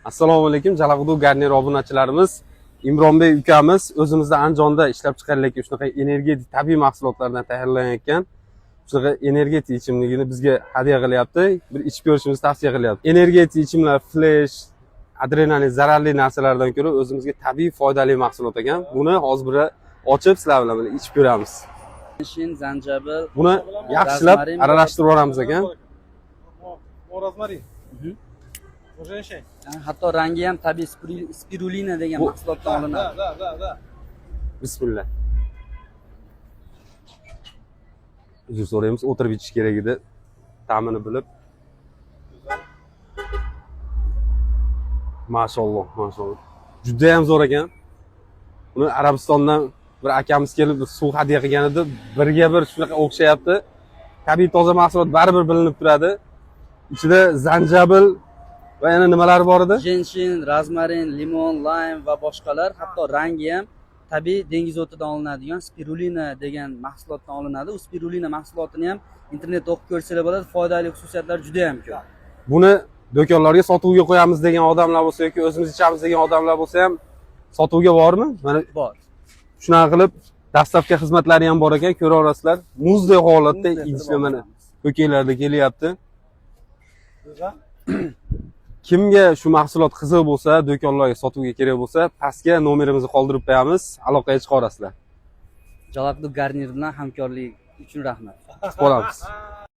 Assalomu alaykum, Jalag'udu Garnier obunachilarimiz. Imronbek ukamiz o'zimizda Andijonda ishlab chiqarilayotgan shunaqa energetik tabiiy mahsulotlardan tayyorlanayotgan shunaqa energetik ichimligini bizga hadya qilyapti. Bir ichib ko'rishimizni tavsiya qilyapti. Energetik ichimlar flash, adrenalin zararli narsalardan ko'ra o'zimizga tabiiy foydali mahsulot ekan. Buni hozir bir ochib sizlar bilan ichib ko'ramiz. Shin, zanjabil, Buni yaxshilab aralashtirib olamiz ekan. Rozmarin. hatto rangi ham tabiiy spirulina degan mahsulotdan olinadi. Da. Bismillah. Uzr so'raymiz, o'tirib ichish kerak edi. Ta'mini bilib. Maşallah. Juda ham zo'r ekan. Buni Arabistondan bir akamiz kelib suv hadya qilgan edi. Birga bir shunaqa o'xshayapti. Tabiiy toza mahsulot baribir bilinib turadi. Ichida zanjabil va yana nimalar bor edi? Genshin, rozmarin, limon, lime va boshqalar, hatto rangi ham tabiiy dengiz o'tidan olinadigan spirulina degan mahsulotdan olinadi. U spirulina mahsulotini ham internetda o'qib ko'rsangiz bo'ladi. Foydali xususiyatlari juda ham ko'p. Buni do'konlarga sotuvga qo'yamiz degan odamlar bo'lsa yoki o'zimiz ichamiz degan odamlar bo'lsa ham sotuvga bormi? Mana Bor. shunaqa qilib dastavka xizmatlari ham bor ekan, ko'ra olasizlar. Muzdek holatda idishda mana ko'kaylarda kelyapti. Kimga shu mahsulot qiziq bo'lsa, do'konlarga sotuvga kerak bo'lsa, pastga nomerimizni qoldirib qo'yamiz, aloqaga chiqa olasizlar. Jalag'udu Garnier bilan hamkorlik uchun rahmat. Qolamiz.